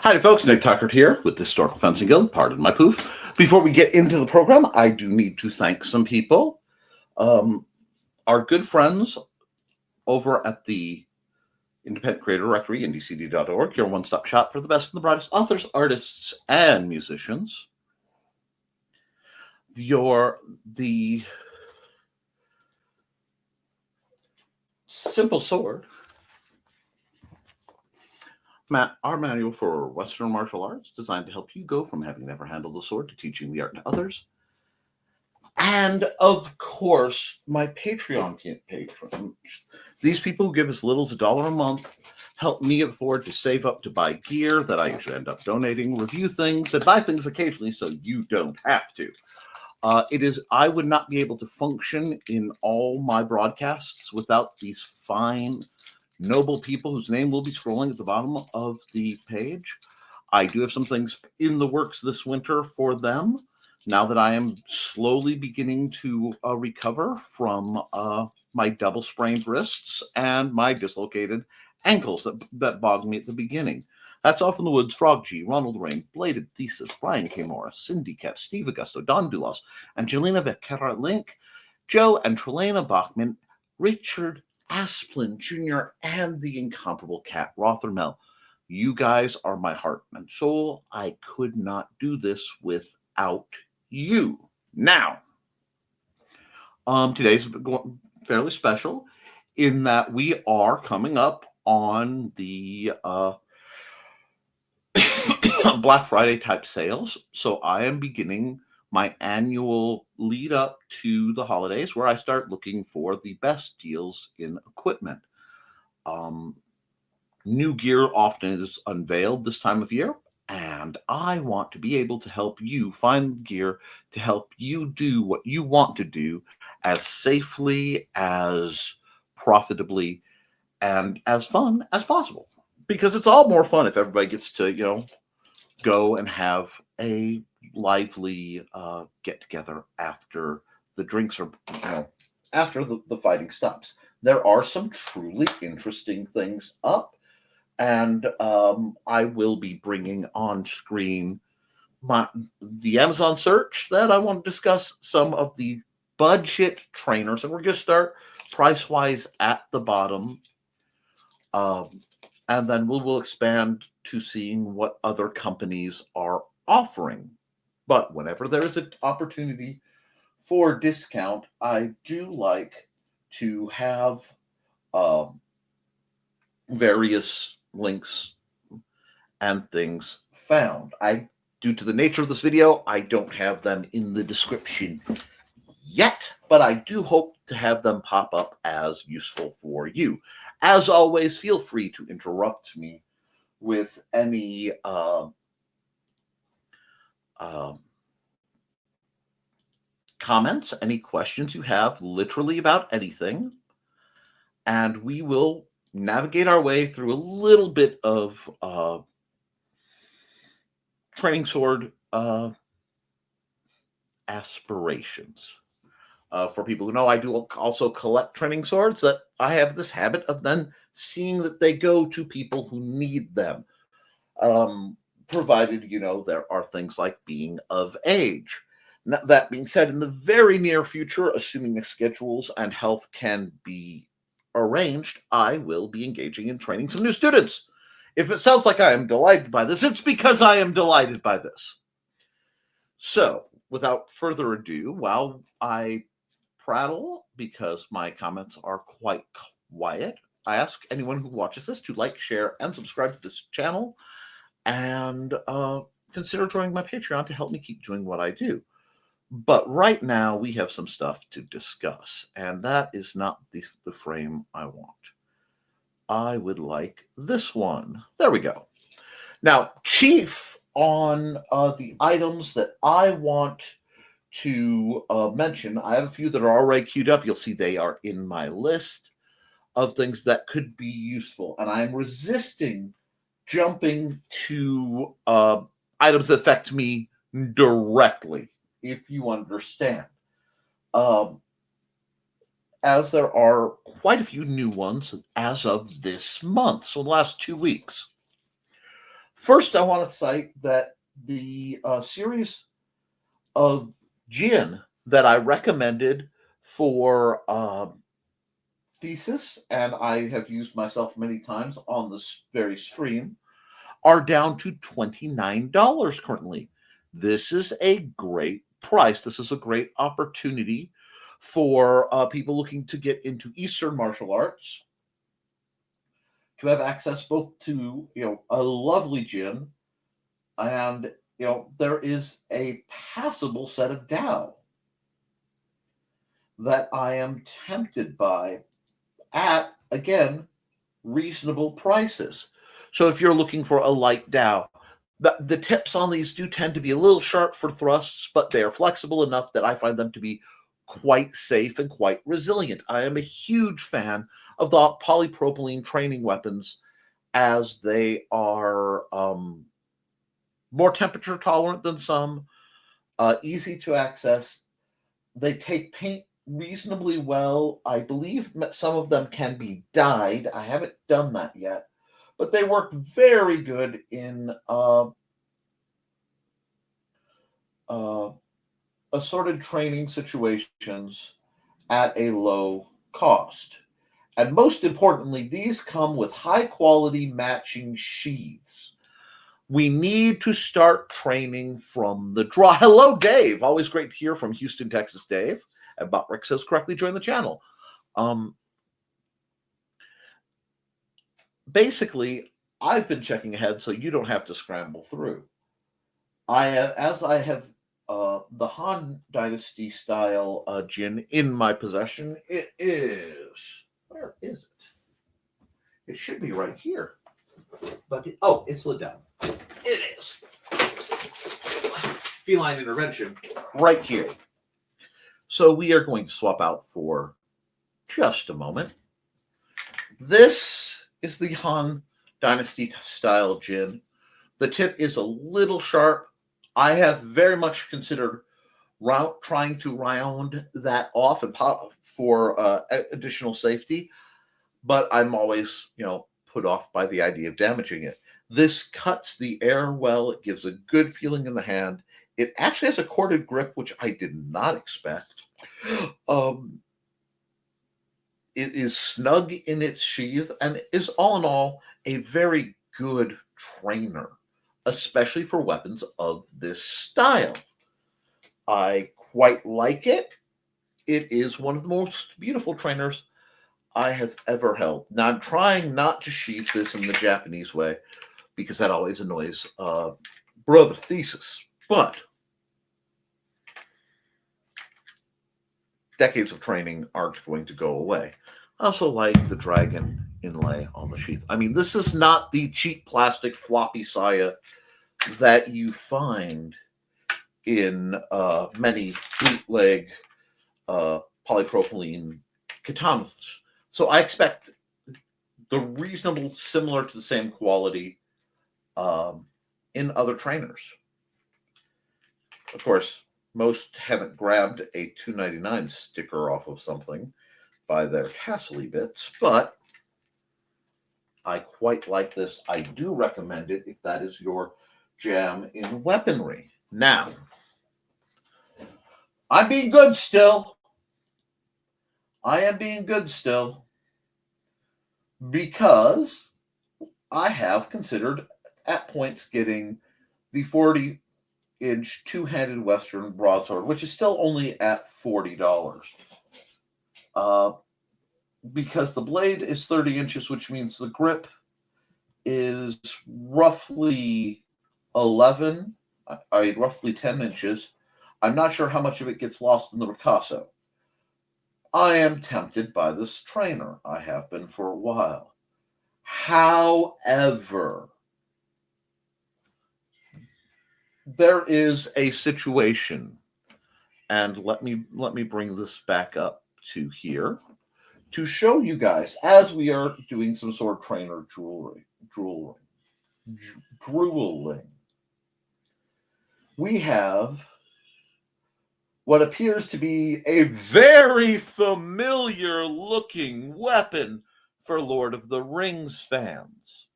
Hi, folks. Nick Tuckert here with the Historical Fencing Guild. Pardon my poof. Before we get into the program, I do need to thank some people. Our good friends over at the Independent Creator Directory, IndieCD.org, your one-stop shop for the best and the brightest authors, artists, and musicians. The Simple Sword, our manual for Western martial arts, designed to help you go from having never handled a sword to teaching the art to others. And of course, my Patreon patrons. These people who give as little as $1 a month help me afford to save up to buy gear that I usually end up donating, review things, and buy things occasionally so you don't have to. I would not be able to function in all my broadcasts without these fine, noble people whose name will be scrolling at the bottom of the page. I do have some things in the works this winter for them, now that I am slowly beginning to recover from my double sprained wrists and my dislocated ankles that bogged me at the beginning. That's Off in the Woods, Frog G, Ronald, Riehn, Bladed Thesis, Brian K. Morris, Cindy Koepp, Steve Agosto, Don Dulas, Angelina, Vaquera-Linke, Joe and Trilaina, Bachman, Richard Asplund Jr., and the incomparable cat Rothermel. You guys are my heart and soul. I could not do this without you. Now, today's fairly special in that we are coming up on the Black Friday type sales. So I am beginning my annual lead up to the holidays where I start looking for the best deals in equipment. New gear often is unveiled this time of year, and I want to be able to help you find gear to help you do what you want to do as safely, as profitably, and as fun as possible. Because it's all more fun if everybody gets to, go and have a lively get together after the drinks are, after the fighting stops. There are some truly interesting things up, and I will be bringing on screen the Amazon search that I want to discuss some of the budget trainers, and we're going to start price-wise at the bottom. And then we'll expand to seeing what other companies are offering. But whenever there is an opportunity for discount, I do like to have various links and things found. Due to the nature of this video, I don't have them in the description yet, but I do hope to have them pop up as useful for you. As always, feel free to interrupt me with any comments, any questions you have, literally about anything, and we will navigate our way through a little bit of training sword aspirations. For people who know, I do also collect training swords, that I have this habit of then seeing that they go to people who need them. Provided, there are things like being of age. Now, that being said, in the very near future, assuming the schedules and health can be arranged, I will be engaging in training some new students. If it sounds like I am delighted by this, it's because I am delighted by this. So, without further ado, while I prattle, because my comments are quite quiet, I ask anyone who watches this to like, share, and subscribe to this channel, and consider joining my Patreon to help me keep doing what I do. But right now, we have some stuff to discuss, and that is not the frame I want. I would like this one. There we go. Now, chief on the items that I want to mention, I have a few that are already queued up. You'll see they are in my list of things that could be useful, and I'm resisting jumping to items that affect me directly, if you understand. As there are quite a few new ones as of this month, so the last 2 weeks. First, I want to cite that the series of gin that I recommended for thesis, and I have used myself many times on this very stream, are down to $29 currently. This is a great price. This is a great opportunity for people looking to get into Eastern martial arts to have access both to a lovely gin, and there is a passable set of Tao that I am tempted by at, again, reasonable prices. So if you're looking for a light Tao, the tips on these do tend to be a little sharp for thrusts, but they are flexible enough that I find them to be quite safe and quite resilient. I am a huge fan of the polypropylene training weapons, as they are more temperature tolerant than some, easy to access. They take paint reasonably well. I believe some of them can be dyed. I haven't done that yet, but they work very good in assorted training situations at a low cost. And most importantly, these come with high quality matching sheaths. We need to start training from the draw. Hello, Dave. Always great to hear from Houston, Texas, Dave. And Botrick says correctly, join the channel. Basically, I've been checking ahead so you don't have to scramble through. I have the Han Dynasty style gin in my possession. It is, where is it? It should be right here. But it slid down. It is. Feline intervention right here. So we are going to swap out for just a moment. This is the Han Dynasty style gin. The tip is a little sharp. I have very much considered trying to round that off and pop for additional safety, but I'm always, put off by the idea of damaging it. This cuts the air well. It gives a good feeling in the hand. It actually has a corded grip, which I did not expect. It is snug in its sheath and is all in all a very good trainer, especially for weapons of this style. I quite like it. It is one of the most beautiful trainers I have ever held. Now, I'm trying not to sheath this in the Japanese way because that always annoys brother thesis. But decades of training aren't going to go away. I also like the dragon inlay on the sheath. I mean, this is not the cheap plastic floppy saya that you find in many bootleg polypropylene katanas. So I expect the reasonable, similar to the same quality in other trainers. Of course, most haven't grabbed a $2.99 sticker off of something by their tassely bits, but I quite like this. I do recommend it if that is your jam in weaponry. Now, I'm being good still. I am being good still because I have considered at points getting the 40-inch two-handed Western broadsword, which is still only at $40. Because the blade is 30 inches, which means the grip is roughly roughly 10 inches. I'm not sure how much of it gets lost in the ricasso. I am tempted by this trainer. I have been for a while. However, there is a situation, and let me bring this back up to here to show you guys as we are doing some sword trainer drooling. We have what appears to be a very familiar looking weapon for Lord of the Rings fans.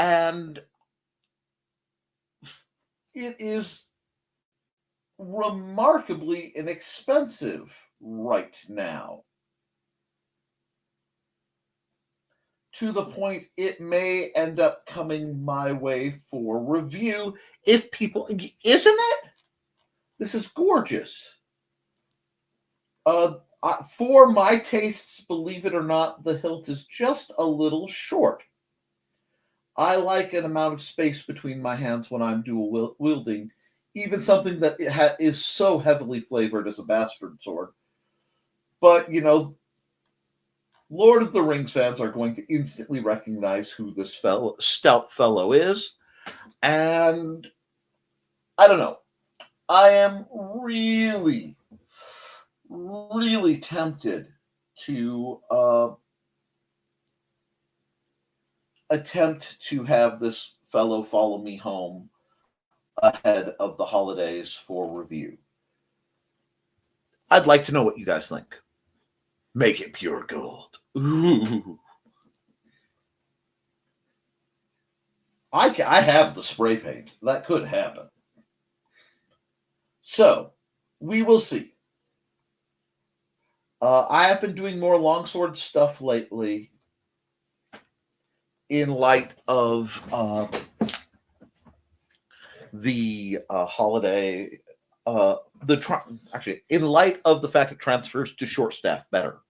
And it is remarkably inexpensive right now, to the point it may end up coming my way for review if people, isn't it? This is gorgeous. For my tastes, believe it or not, the hilt is just a little short. I like an amount of space between my hands when I'm dual wielding, even something that is so heavily flavored as a bastard sword. But, Lord of the Rings fans are going to instantly recognize who this stout fellow is. And I don't know. I am really, really tempted to attempt to have this fellow follow me home ahead of the holidays for review. I'd like to know what you guys think. Make it pure gold. Ooh. I have the spray paint. That could happen. So, we will see. I have been doing more longsword stuff lately in light of the holiday. Actually, in light of the fact it transfers to short staff better.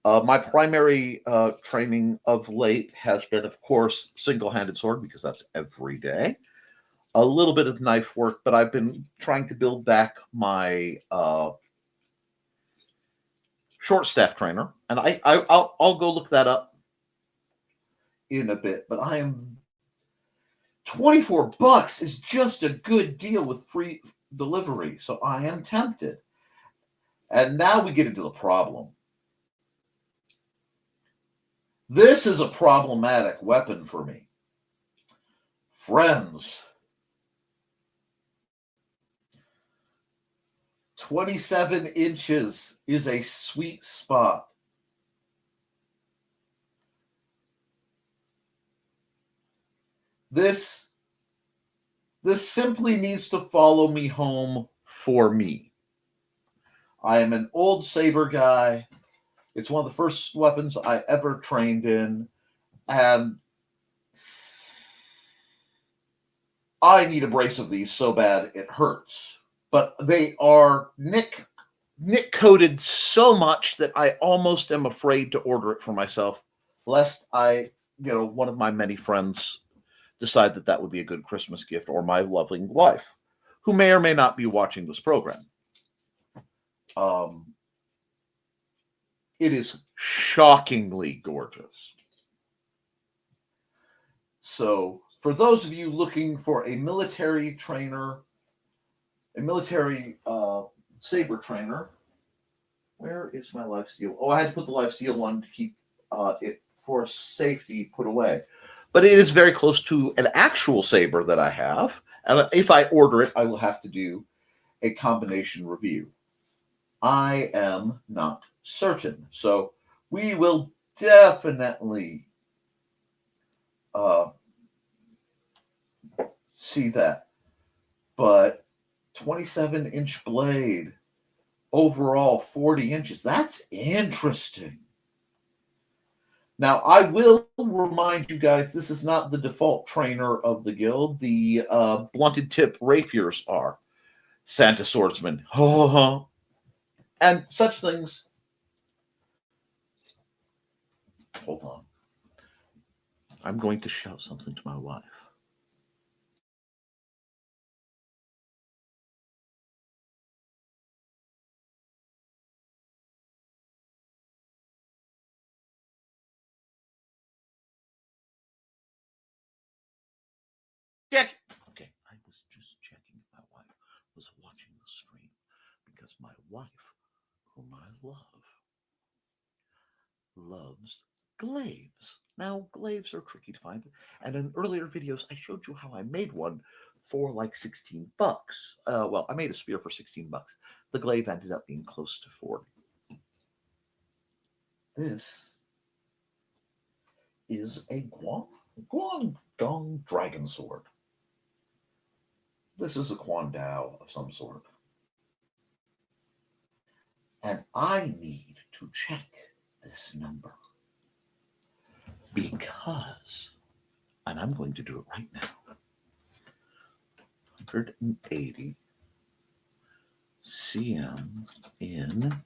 My primary training of late has been, of course, single-handed sword, because that's every day. A little bit of knife work, but I've been trying to build back my short staff trainer, and I'll go look that up in a bit. But I am $24 is just a good deal with free delivery, so I am tempted. And now we get into the problem. This is a problematic weapon for me. Friends, 27 inches is a sweet spot. This simply needs to follow me home for me. I am an old saber guy. It's one of the first weapons I ever trained in, and I need a brace of these so bad it hurts. But they are nick coated so much that I almost am afraid to order it for myself, lest one of my many friends decide that would be a good Christmas gift, or my loving wife, who may or may not be watching this program. It is shockingly gorgeous. So, for those of you looking for a military trainer, a military saber trainer, where is my lifesteal? Oh, I had to put the lifesteal one to keep it for safety put away. But it is very close to an actual saber that I have. And if I order it, I will have to do a combination review. I am not certain. So we will definitely see that. But 27-inch blade, overall 40 inches. That's interesting. Now, I will remind you guys, this is not the default trainer of the guild. The blunted tip rapiers are. Santa swordsman. And such things. Hold on. I'm going to shout something to my wife. Check. Okay, I was just checking if my wife was watching the stream, because my wife, whom I loves glaives. Now, glaives are tricky to find, and in earlier videos, I showed you how I made one for like $16. Well, I made a spear for $16. The glaive ended up being close to 40. This is a guam. Guangdong Dragon Sword. This is a Quan Dao of some sort. And I need to check this number because, and I'm going to do it right now, 180 cm in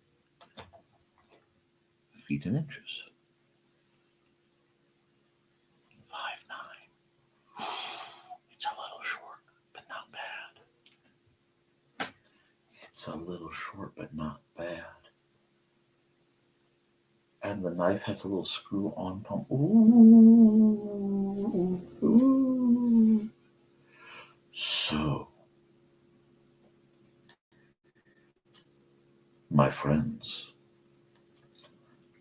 feet and inches. 5'9". It's a little short, but not bad. It's a little short, but not bad. And the knife has a little screw-on pump. Ooh, ooh. So, my friends,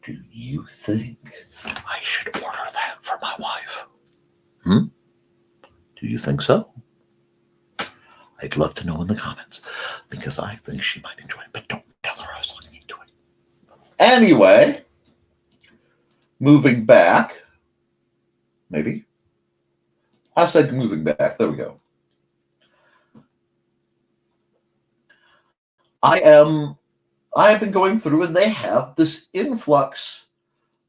do you think I should order that for my wife? Do you think so? I'd love to know in the comments because I think she might enjoy it, but don't tell her I was looking into it. Anyway, moving back, maybe. I said moving back. There we go. I have been going through, and they have this influx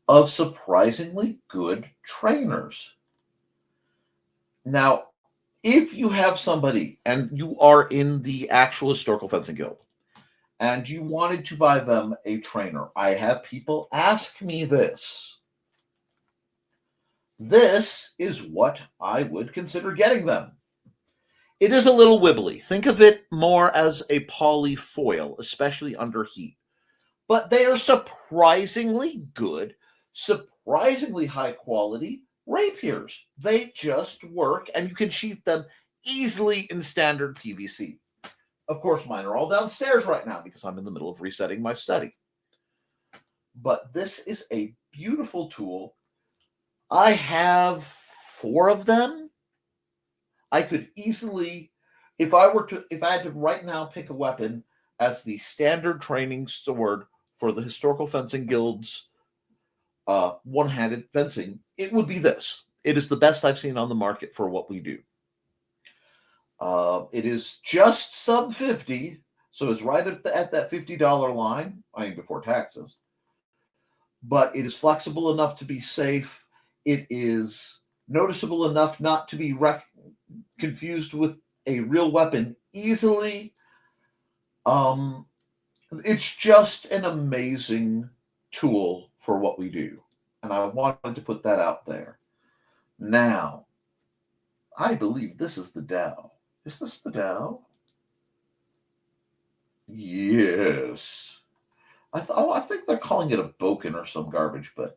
of surprisingly good trainers. Now, if you have somebody and you are in the actual Historical Fencing Guild and you wanted to buy them a trainer, I have people ask me this. This is what I would consider getting them. It is a little wibbly. Think of it more as a poly foil, especially under heat. But they are surprisingly good, surprisingly high quality rapiers. They just work, and you can sheath them easily in standard PVC. Of course, mine are all downstairs right now because I'm in the middle of resetting my study. But this is a beautiful tool. I have 4 of them. I could easily, if I had to right now pick a weapon as the standard training sword for the Historical Fencing Guild's one-handed fencing, it would be this. It is the best I've seen on the market for what we do. It is just sub 50, so it's right at that $50 line, I mean before taxes. But it is flexible enough to be safe. It is noticeable enough not to be confused with a real weapon easily. It's just an amazing tool for what we do. And I wanted to put that out there. Now, I believe this is the Dow. Is this the Dow? Yes. I think they're calling it a Boken or some garbage, but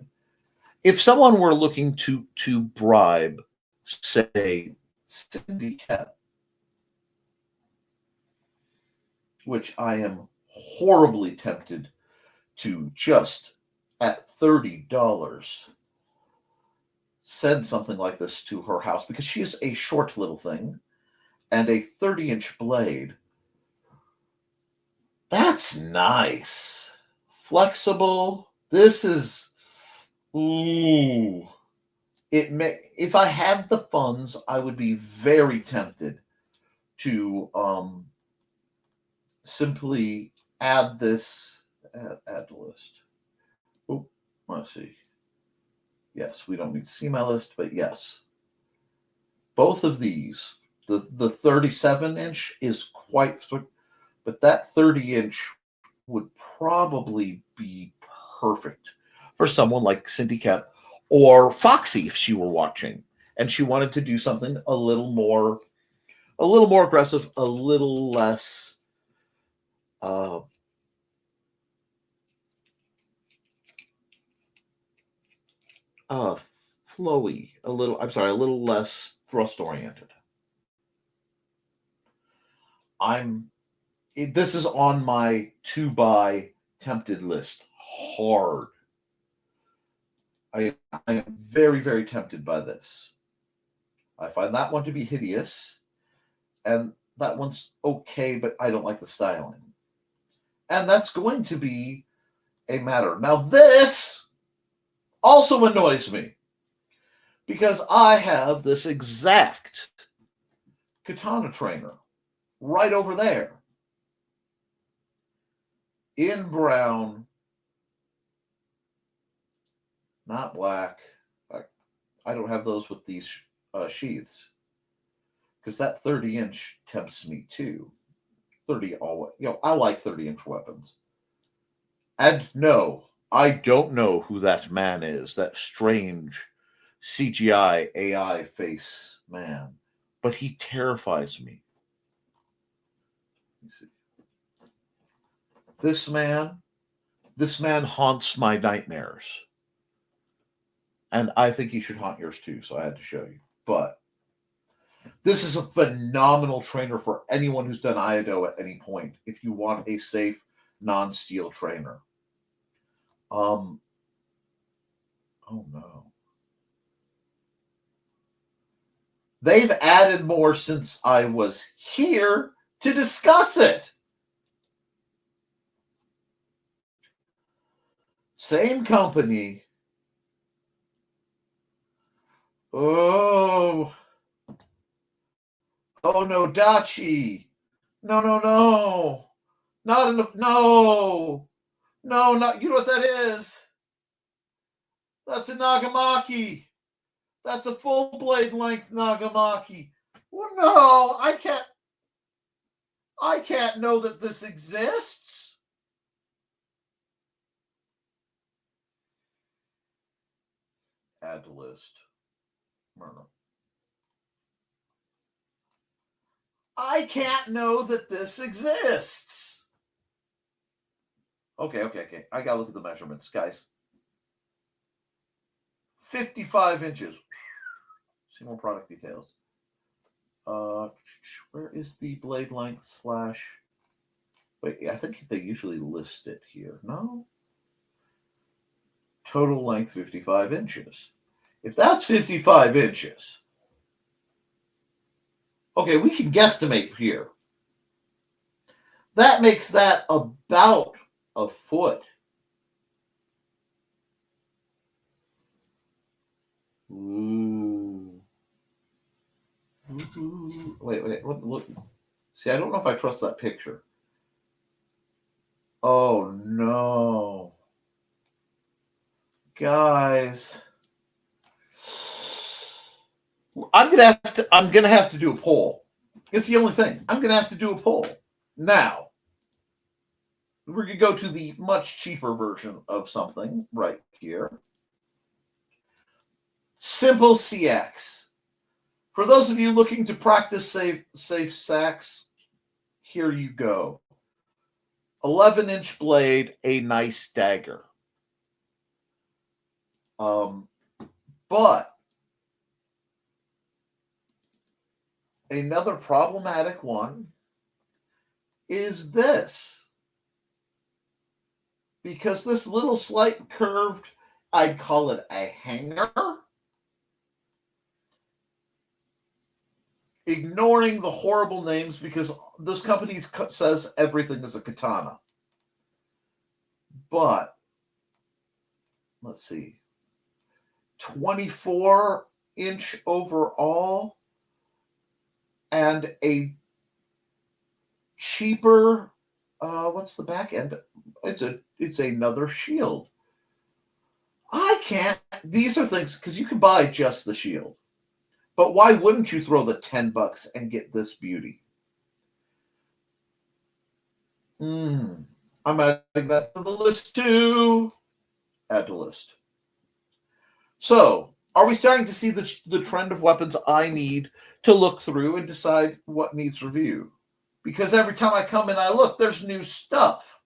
if someone were looking to bribe, say, Cindy Koepp, which I am horribly tempted to just at $30 send something like this to her house because she is a short little thing and a 30-inch blade. That's nice. Flexible. This is, ooh. If I had the funds, I would be very tempted to simply add this, add to list. Oh, let's see. Yes, we don't need to see my list, but yes. Both of these, the 37-inch is quite, but that 30-inch would probably be perfect for someone like Cindy Koepp or Foxy if she were watching and she wanted to do something a little more aggressive, a little less flowy, a little less thrust oriented. This is on my to buy tempted list hard. I am very, very tempted by this. I find that one to be hideous, and that one's okay, but I don't like the styling. And that's going to be a matter. Now, this also annoys me because I have this exact katana trainer right over there in brown, not black. I don't have those with these sheaths because that 30-inch tempts me too. 30 always, I like 30-inch weapons. And no, I don't know who that man is, that strange CGI AI face man, but he terrifies me. This man haunts my nightmares. And I think he should haunt yours too, so I had to show you. But this is a phenomenal trainer for anyone who's done Iaido at any point, if you want a safe, non-steel trainer. Oh no. They've added more since I was here to discuss it. Same company. Oh no, Dachi. No. Not enough. No, not. You know what that is? That's a Nagamaki. That's a full blade length Nagamaki. Well, no, I can't know that this exists. Add to list. Murder. I can't know that this exists. Okay. I gotta look at the measurements, guys. 55 inches. See more product details. Where is the blade length slash? Wait, I think they usually list it here. No? Total length 55 inches. If that's 55 inches, okay, we can guesstimate here. That makes that about a foot. Ooh. Wait. Look. See, I don't know if I trust that picture. Oh no. Guys. I'm gonna have to do a poll. It's the only thing. I'm gonna have to do a poll. Now, we're gonna go to the much cheaper version of something right here. Simple CX. For those of you looking to practice safe sacks, here you go. 11-inch blade, a nice dagger. But another problematic one is this. Because this little slight curved, I'd call it a hanger. Ignoring the horrible names because this company says everything is a katana. But, let's see, 24-inch overall and a cheaper, what's the back end? It's another shield. These are things, because you can buy just the shield. But why wouldn't you throw the $10 and get this beauty? I'm adding that to the list too. Add to list. So, are we starting to see the trend of weapons I need to look through and decide what needs review? Because every time I come and I look, there's new stuff.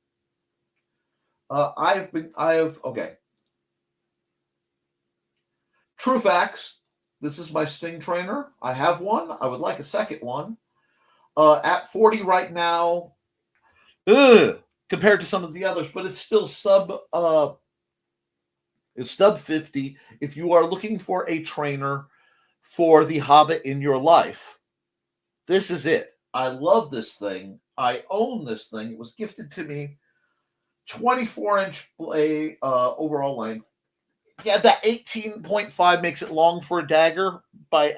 Okay. True facts. This is my Sting trainer. I have one. I would like a second one. At 40 right now, compared to some of the others, but it's still sub 50. If you are looking for a trainer for the Hobbit in your life, this is it. I love this thing. I own this thing. It was gifted to me. 24-inch blade overall length. Yeah, that 18.5 makes it long for a dagger by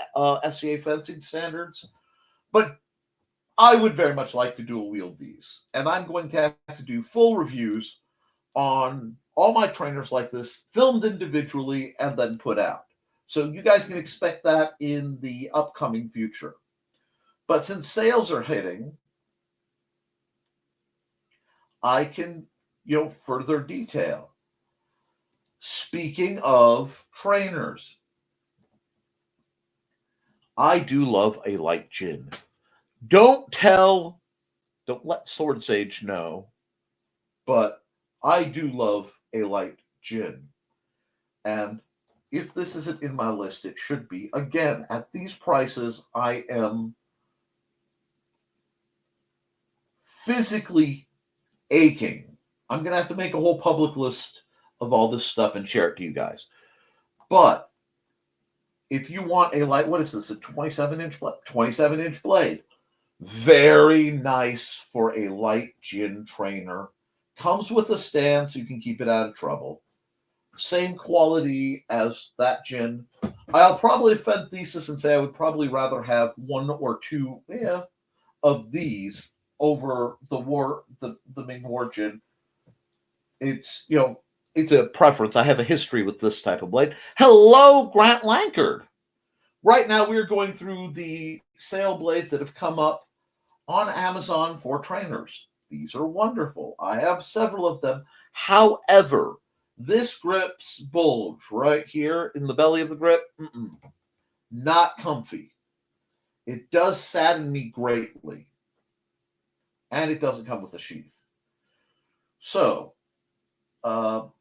SCA fencing standards. But I would very much like to dual wield these. And I'm going to have to do full reviews on all my trainers like this, filmed individually and then put out. So you guys can expect that in the upcoming future. But since sales are hitting, I can, further detail. Speaking of trainers, I do love a light gin. Don't let Sword Sage know, but I do love a light gin. And if this isn't in my list, it should be. Again, at these prices, I am physically aching. I'm going to have to make a whole public list of all this stuff and share it to you guys. But if you want a light, what is this, a 27-inch blade? 27-inch blade. Very nice for a light gin trainer. Comes with a stand so you can keep it out of trouble. Same quality as that gin. I'll probably offend thesis and say I would probably rather have one or two of these over the Ming War gin. It's it's a preference. I have a history with this type of blade. Hello, Grant Lankard. Right now we're going through the sale blades that have come up on Amazon for trainers. These are wonderful. I have several of them. However, this grip's bulge right here in the belly of the grip, not comfy. It does sadden me greatly. And it doesn't come with a sheath. So, I'm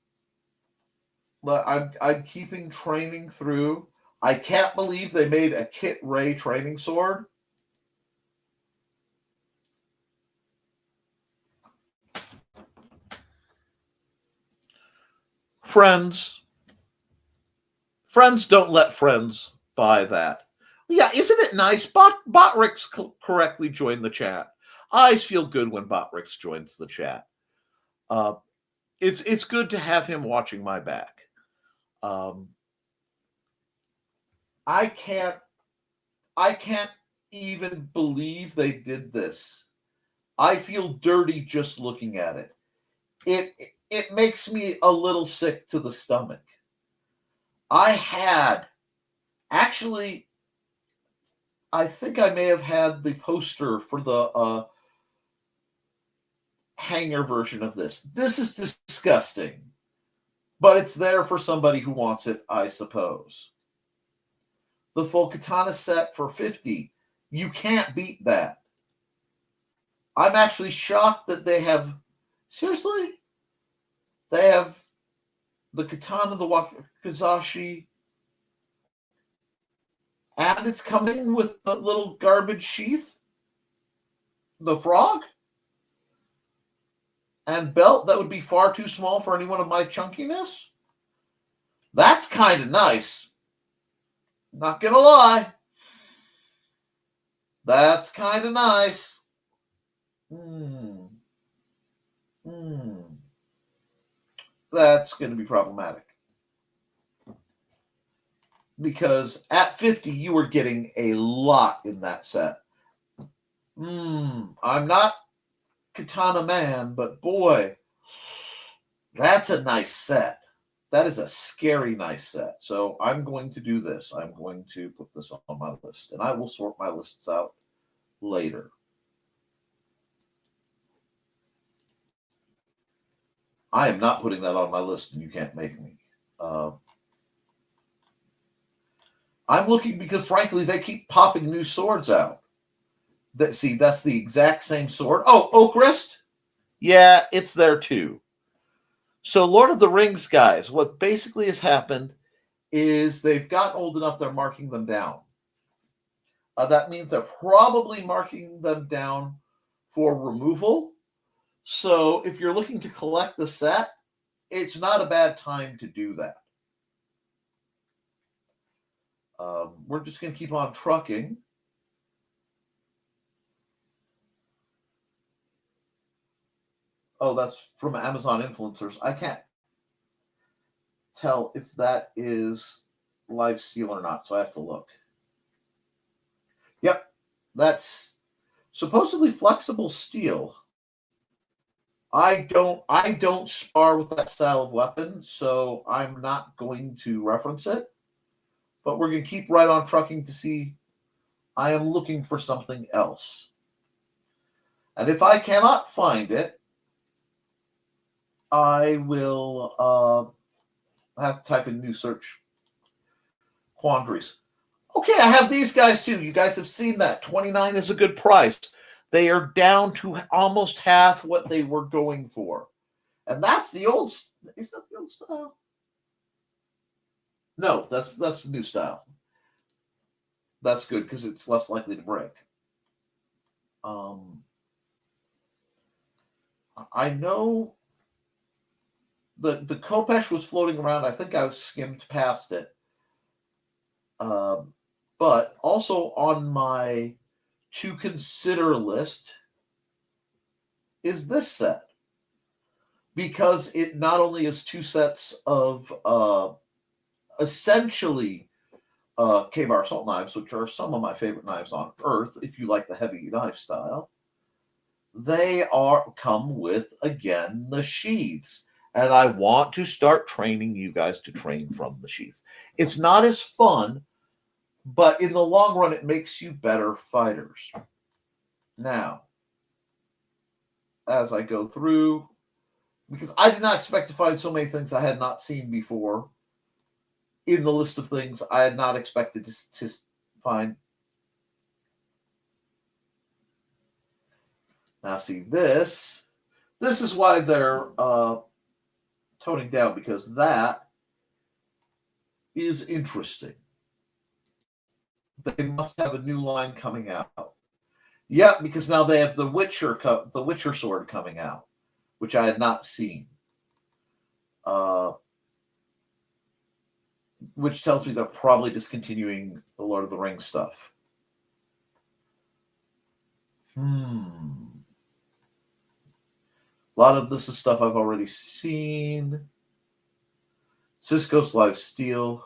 keeping training through. I can't believe they made a Kit Ray training sword. Friends don't let friends buy that. Yeah, isn't it nice? Botrix correctly joined the chat. I always feel good when Botrix joins the chat. It's good to have him watching my back. I can't even believe they did this. I feel dirty just looking at it. It makes me a little sick to the stomach. I think I may have had the poster for the hanger version of this. This is disgusting, but it's there for somebody who wants it, I suppose. The full katana set for $50. You can't beat that. I'm actually shocked that they have, seriously? They have the katana, the wakizashi, and it's coming with the little garbage sheath, the frog, and belt that would be far too small for anyone of my chunkiness. That's kind of nice. Not gonna lie. That's kind of nice. That's going to be problematic. Because at 50, you were getting a lot in that set. I'm not Katana Man, but boy, that's a nice set. That is a scary nice set. So I'm going to do this. I'm going to put this on my list, and I will sort my lists out later. I am not putting that on my list, and you can't make me. I'm looking because, frankly, they keep popping new swords out. See, that's the exact same sword. Oh, Oakrest? Yeah, it's there too. So, Lord of the Rings guys, what basically has happened is they've gotten old enough they're marking them down. That means they're probably marking them down for removal. So, if you're looking to collect the set, it's not a bad time to do that. We're just going to keep on trucking. Oh, that's from Amazon influencers. I can't tell if that is live steel or not, so I have to look. Yep, that's supposedly flexible steel. I don't spar with that style of weapon, so I'm not going to reference it. But we're going to keep right on trucking to see. I am looking for something else. And if I cannot find it, I will have to type in new search quandaries. Okay, I have these guys too. You guys have seen that. 29 is a good price. They are down to almost half what they were going for. And that's the old. Is that the old style? No, that's the new style. That's good because it's less likely to break. I know the Koepp was floating around. I think I skimmed past it. But also on my to consider list is this set. Because it not only is two sets of essentially K-bar assault knives, which are some of my favorite knives on earth, if you like the heavy knife style, they come with, again, the sheaths. And I want to start training you guys to train from the sheath. It's not as fun, but in the long run, it makes you better fighters. Now, as I go through, because I did not expect to find so many things I had not seen before in the list of things I had not expected to find. Now, see, this is why they're toning down, because that is interesting. They must have a new line coming out. Yeah, because now they have the Witcher sword coming out, which I had not seen. Which tells me they're probably discontinuing the Lord of the Rings stuff. A lot of this is stuff I've already seen. Cisco's Live Steel.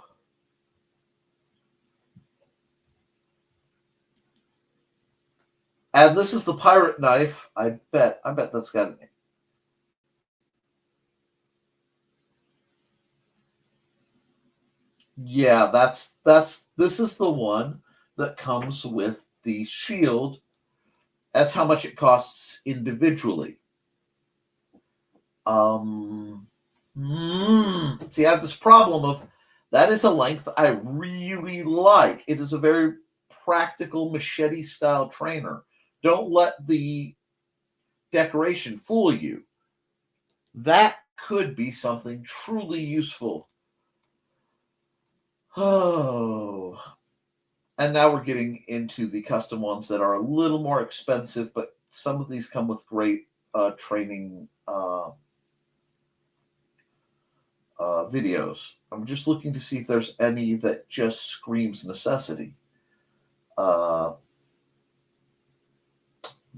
And this is the pirate knife. I bet that's got an. Yeah, this is the one that comes with the shield. That's how much it costs individually. See, I have this problem of that is a length I really like. It is a very practical machete style trainer. Don't let the decoration fool you. That could be something truly useful. Oh. And now we're getting into the custom ones that are a little more expensive, but some of these come with great training videos. I'm just looking to see if there's any that just screams necessity.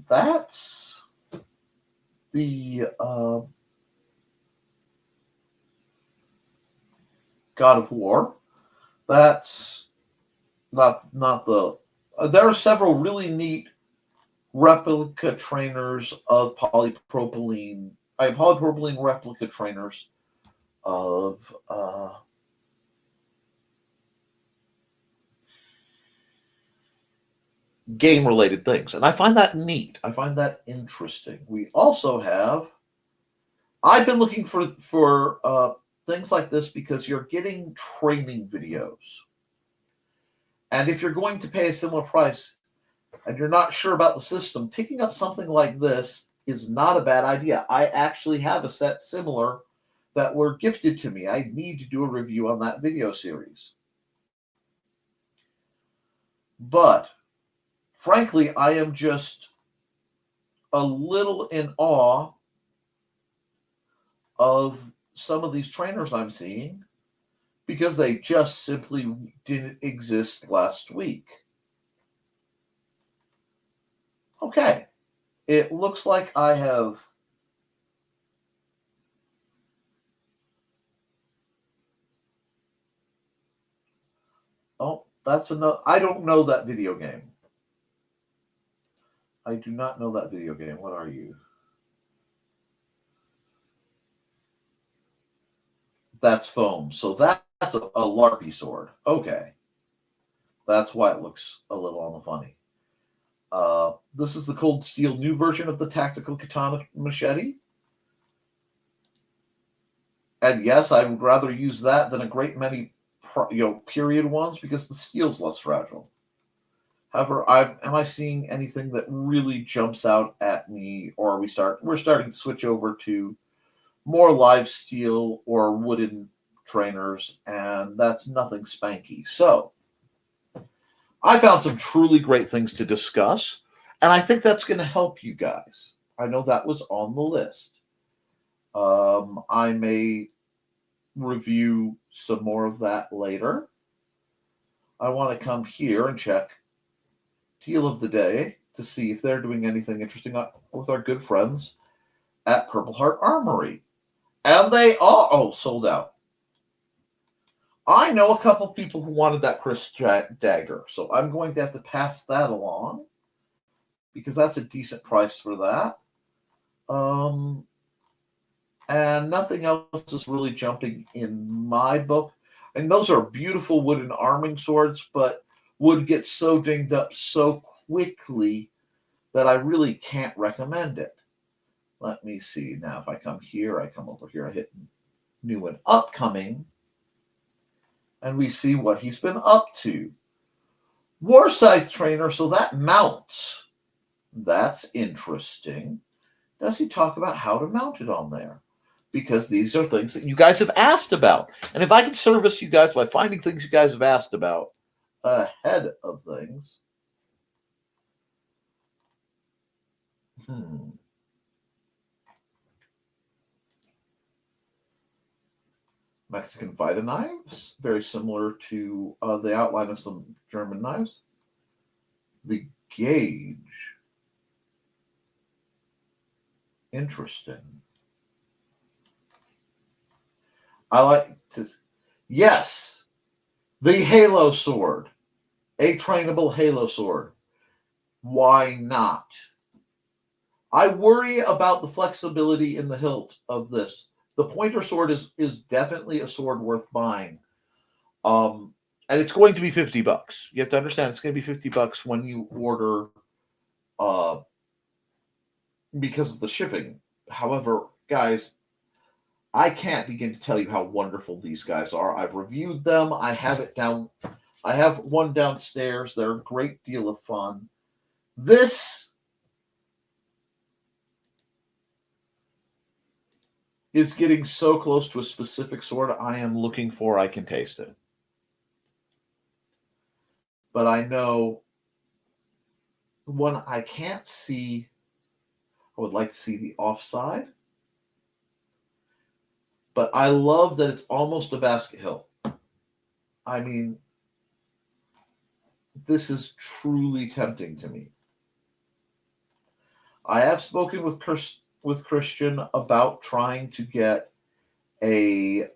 That's the God of War. That's not the. There are several really neat replica trainers of polypropylene replica trainers of game-related things, and I find that neat. I find that interesting. We also have. I've been looking for things like this because you're getting training videos, and if you're going to pay a similar price and you're not sure about the system, picking up something like this is not a bad idea. I actually have a set similar that were gifted to me. I need to do a review on that video series. But frankly, I am just a little in awe of some of these trainers I'm seeing because they just simply didn't exist last week. Okay, it looks like I have Oh, that's enough. I don't know that video game. I do not know that video game. What are you? That's foam. So that's a LARPy sword. Okay. That's why it looks a little on the funny. This is the Cold Steel new version of the tactical katana machete. And yes, I would rather use that than a great many period ones because the steel's less fragile. However, am I seeing anything that really jumps out at me, or we're starting to switch over to more live steel or wooden trainers, and that's nothing spanky. So I found some truly great things to discuss, and I think that's going to help you guys. I know that was on the list. I may review some more of that later. I want to come here and check Deal of the Day to see if they're doing anything interesting with our good friends at Purple Heart Armory. And they are, sold out. I know a couple people who wanted that Chris dagger, so I'm going to have to pass that along because that's a decent price for that. And nothing else is really jumping in my book. And those are beautiful wooden arming swords, but wood gets so dinged up so quickly that I really can't recommend it. Let me see. Now, if I come here, I come over here, I hit new and upcoming, and we see what he's been up to. War Scythe Trainer, so that mounts. That's interesting. Does he talk about how to mount it on there? Because these are things that you guys have asked about. And if I can service you guys by finding things you guys have asked about ahead of things. Mexican Vita knives, very similar to the outline of some German knives. The gauge. Interesting. I like to. Yes, the Halo sword, a trainable Halo sword. Why not? I worry about the flexibility in the hilt of this. The pointer sword is definitely a sword worth buying. And it's going to be $50. You have to understand it's going to be $50 when you order because of the shipping. However, guys, I can't begin to tell you how wonderful these guys are. I've reviewed them. I have it down. I have one downstairs. They're a great deal of fun. This is getting so close to a specific sword I am looking for. I can taste it. But I know one I can't see. I would like to see the offside. But I love that it's almost a basket hilt. I mean, this is truly tempting to me. I have spoken with Christian about trying to get a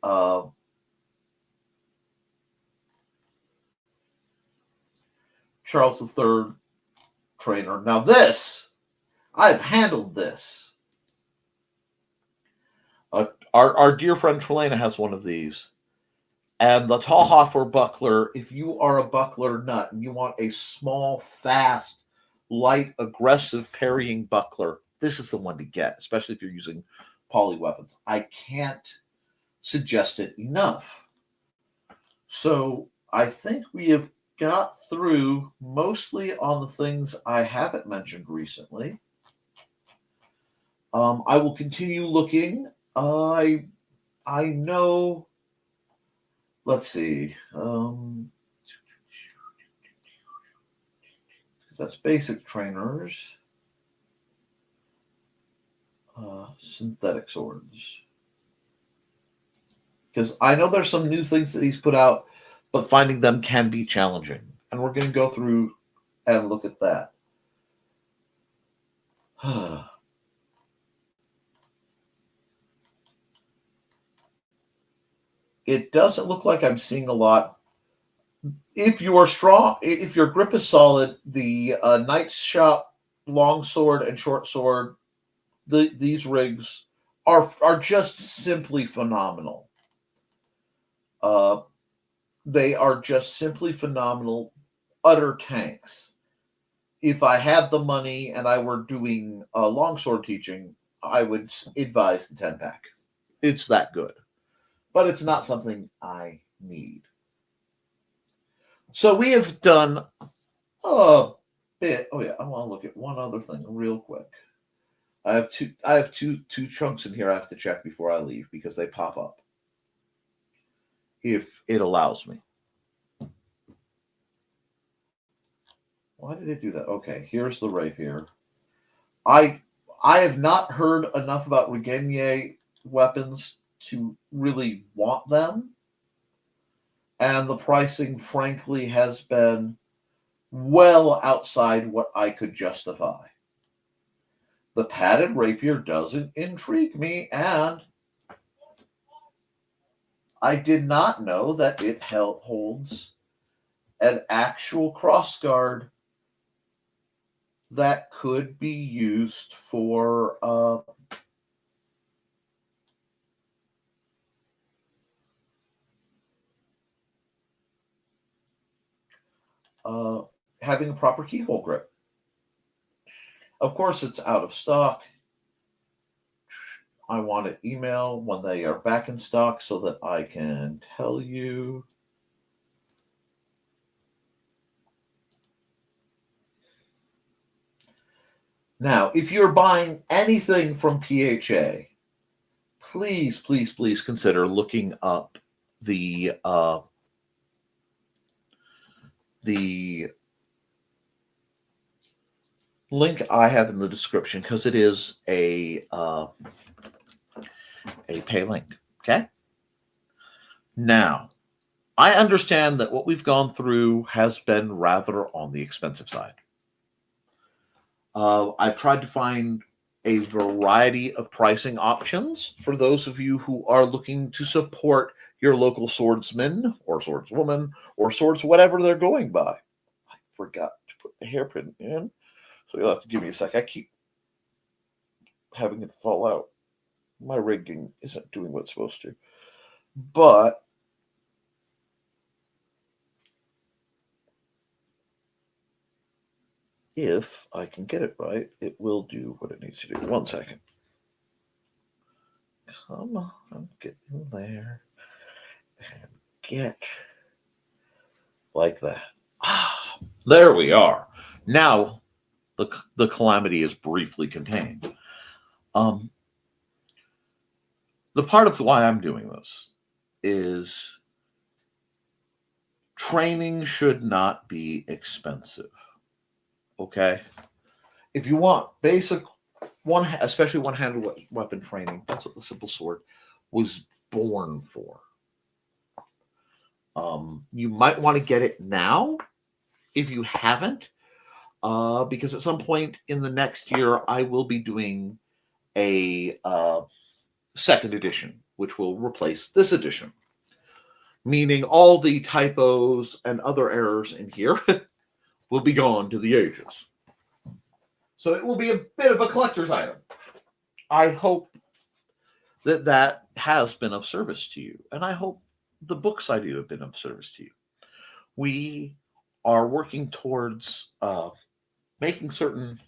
Charles III trainer. Now this, I've handled this. Our dear friend Trilaina has one of these. And the Tallhofer buckler, if you are a buckler nut and you want a small, fast, light, aggressive parrying buckler, this is the one to get, especially if you're using poly weapons. I can't suggest it enough. So I think we have got through mostly on the things I haven't mentioned recently. I will continue looking. I know. Let's see. That's basic trainers. Synthetic swords. Because I know there's some new things that he's put out, but finding them can be challenging. And we're going to go through and look at that. It doesn't look like I'm seeing a lot If you are strong, if your grip is solid, the Knight's Shop long sword and short sword, these rigs are just simply phenomenal. They are just simply phenomenal, utter tanks. If I had the money and I were doing longsword teaching, I would advise the 10 pack. It's that good, but it's not something I need. So we have done a bit. Oh yeah, I want to look at one other thing real quick. I have two chunks in here I have to check before I leave because they pop up. If it allows me. Why did it do that? Okay, here's the rapier. I have not heard enough about Regenier weapons to really want them. And the pricing, frankly, has been well outside what I could justify. The padded rapier doesn't intrigue me, and I did not know that it holds an actual crossguard that could be used for having a proper keyhole grip. Of course, it's out of stock. I want an email when they are back in stock so that I can tell you. Now, if you're buying anything from PHA, please, please, please consider looking up the link I have in the description because it is a pay link. Okay. Now, I understand that what we've gone through has been rather on the expensive side. I've tried to find a variety of pricing options for those of you who are looking to support your local swordsman or swordswoman or swords, whatever they're going by. I forgot to put the hairpin in, so you'll have to give me a sec. I keep having it fall out. My rigging isn't doing what it's supposed to. But if I can get it right, it will do what it needs to do. 1 second. Come on, get in there and get like that. There we are. Now the calamity is briefly contained. The part of why I'm doing this is training should not be expensive. Okay? If you want basic especially one-handed weapon training, that's what the simple sword was born for. You might want to get it now if you haven't, because at some point in the next year, I will be doing a second edition, which will replace this edition, meaning all the typos and other errors in here will be gone to the ages. So it will be a bit of a collector's item. I hope that has been of service to you, and I hope the books I do have been of service to you. We are working towards making certain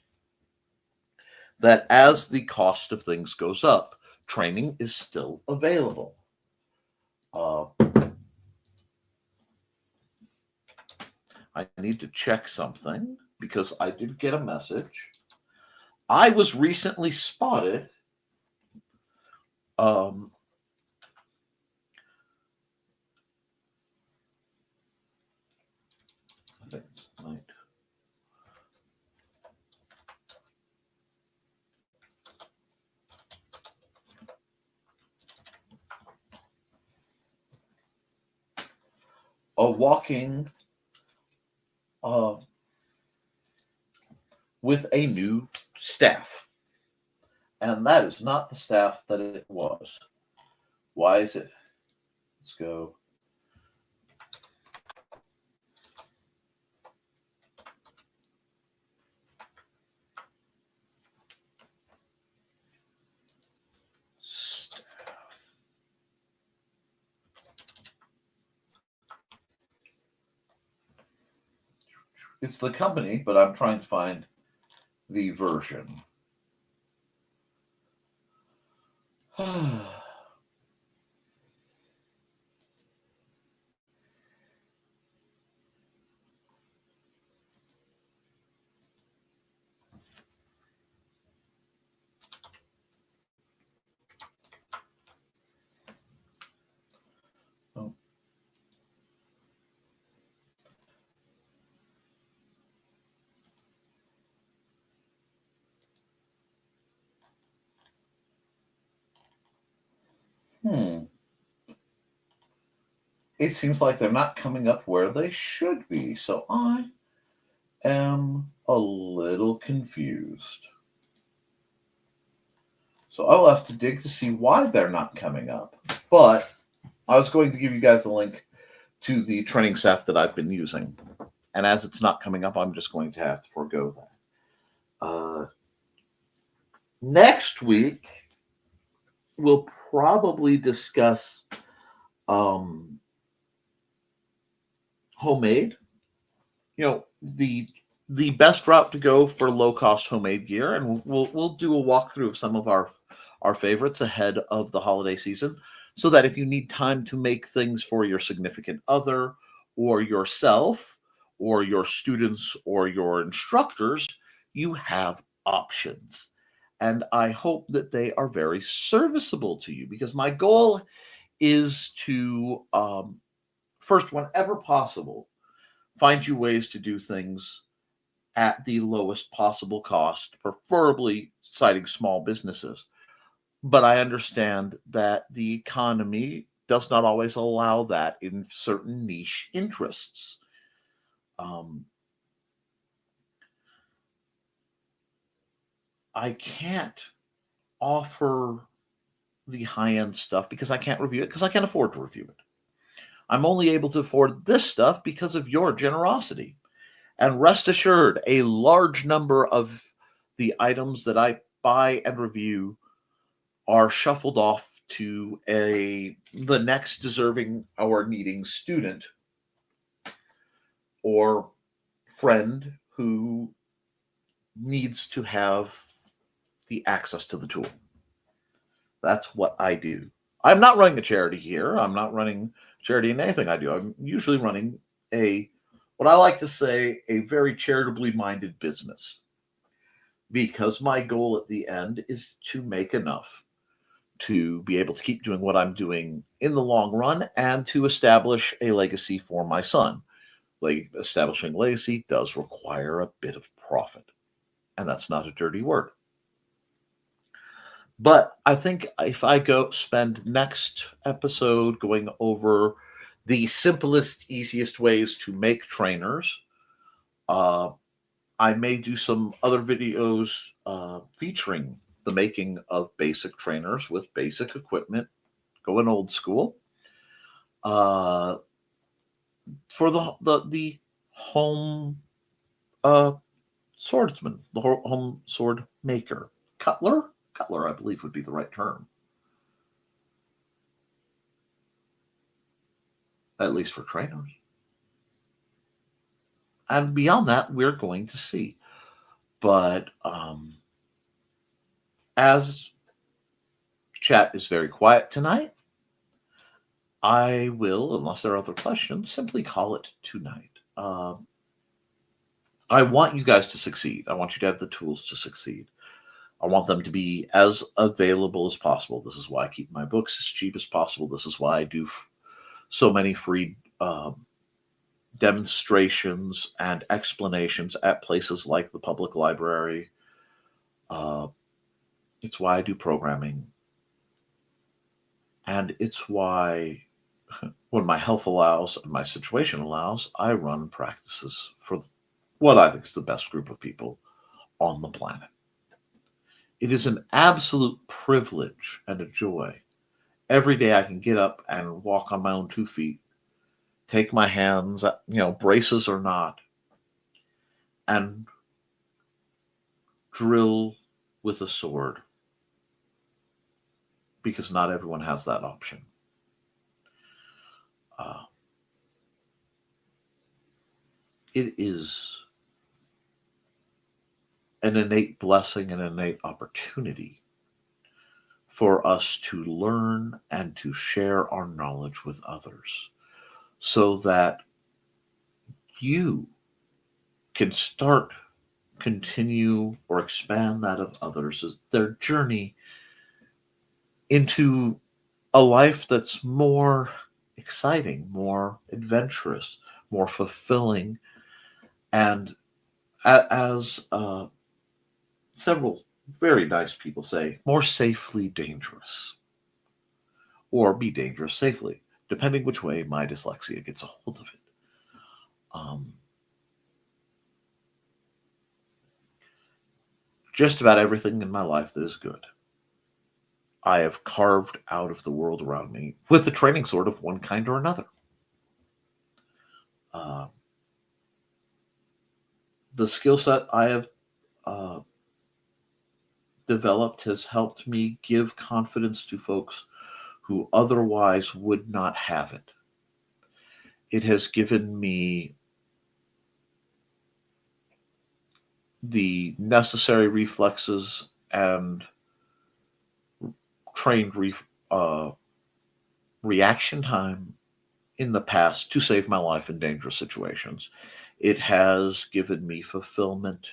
that as the cost of things goes up, training is still available. I need to check something because I did get a message. I was recently spotted I think it's night. Walking with a new staff. And that is not the staff that it was. Why is it? Let's go. It's the company, but I'm trying to find the version. Oh. It seems like they're not coming up where they should be, so I am a little confused. So I'll have to dig to see why they're not coming up. But I was going to give you guys a link to the training staff that I've been using. And as it's not coming up, I'm just going to have to forego that. Next week, we'll probably discuss homemade. You know, the best route to go for low cost homemade gear, and we'll do a walkthrough of some of our favorites ahead of the holiday season, so that if you need time to make things for your significant other or yourself or your students or your instructors, you have options. And I hope that they are very serviceable to you, because my goal is to first, whenever possible, find you ways to do things at the lowest possible cost, preferably citing small businesses. But I understand that the economy does not always allow that in certain niche interests. I can't offer the high end stuff because I can't review it, because I can't afford to review it. I'm only able to afford this stuff because of your generosity. And rest assured, a large number of the items that I buy and review are shuffled off to the next deserving or needing student or friend who needs to have the access to the tool. That's what I do. I'm not running a charity here. I'm not running charity in anything I do. I'm usually running what I like to say, a very charitably minded business, because my goal at the end is to make enough to be able to keep doing what I'm doing in the long run and to establish a legacy for my son. Like, establishing legacy does require a bit of profit, and that's not a dirty word. But I think if I go spend next episode going over the simplest, easiest ways to make trainers, I may do some other videos featuring the making of basic trainers with basic equipment, going old school, for the home swordsman, the home sword maker, cutler, I believe would be the right term, at least for trainers. And beyond that, we're going to see. But as chat is very quiet tonight, I will, unless there are other questions, simply call it tonight. I want you guys to succeed. I want you to have the tools to succeed. I want them to be as available as possible. This is why I keep my books as cheap as possible. This is why I do so many free demonstrations and explanations at places like the public library. It's why I do programming. And it's why, when my health allows and my situation allows, I run practices for what I think is the best group of people on the planet. It is an absolute privilege and a joy. Every day I can get up and walk on my own 2 feet, take my hands, braces or not, and drill with a sword, because not everyone has that option. It is an innate blessing and innate opportunity for us to learn and to share our knowledge with others so that you can start, continue, or expand that of others as their journey into a life that's more exciting, more adventurous, more fulfilling, and as several very nice people say, more safely dangerous, or be dangerous safely, depending which way my dyslexia gets a hold of it. Just about everything in my life that is good, I have carved out of the world around me with a training sword of one kind or another. The skill set I have developed has helped me give confidence to folks who otherwise would not have it. It has given me the necessary reflexes and trained reaction time in the past to save my life in dangerous situations. It has given me fulfillment.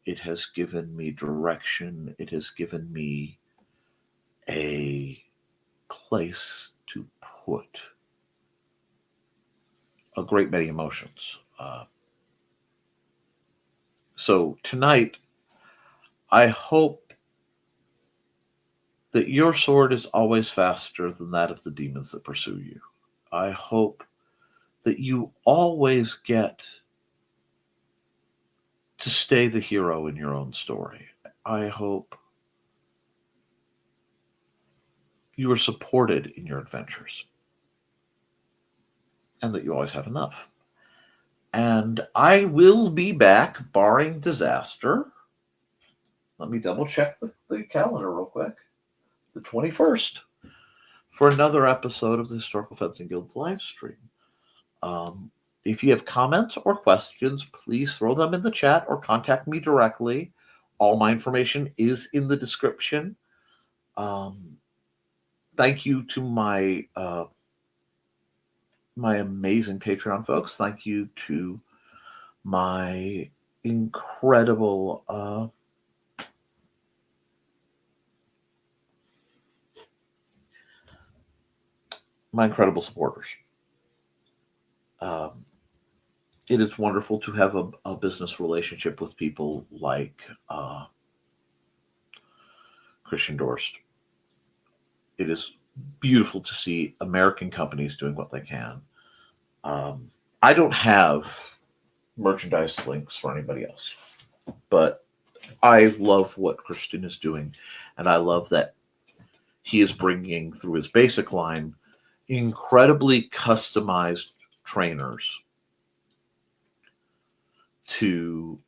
It has given me direction. It has given me a place to put a great many emotions. So tonight, I hope that your sword is always faster than that of the demons that pursue you. I hope that you always get to stay the hero in your own story. I hope you are supported in your adventures and that you always have enough. And I will be back, barring disaster. Let me double check the calendar real quick. The 21st for another episode of the Historical Fencing Guild's live stream. If you have comments or questions, please throw them in the chat or contact me directly. All my information is in the description. Thank you to my my amazing Patreon folks. Thank you to my incredible supporters. It is wonderful to have a business relationship with people like Christian Dorst. It is beautiful to see American companies doing what they can. I don't have merchandise links for anybody else, but I love what Christian is doing, and I love that he is bringing through his basic line incredibly customized trainers to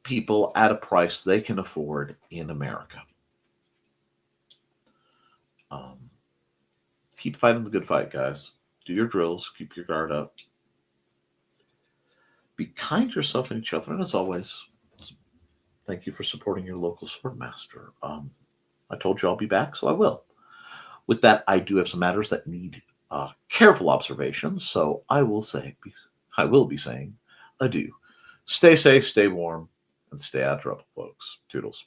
people at a price they can afford in America. Keep fighting the good fight, guys. Do your drills. Keep your guard up. Be kind to yourself and each other. And as always, thank you for supporting your local swordmaster. I told you I'll be back, so I will. With that, I do have some matters that need careful observation, so I will be saying adieu. Stay safe, stay warm, and stay out of trouble, folks. Toodles.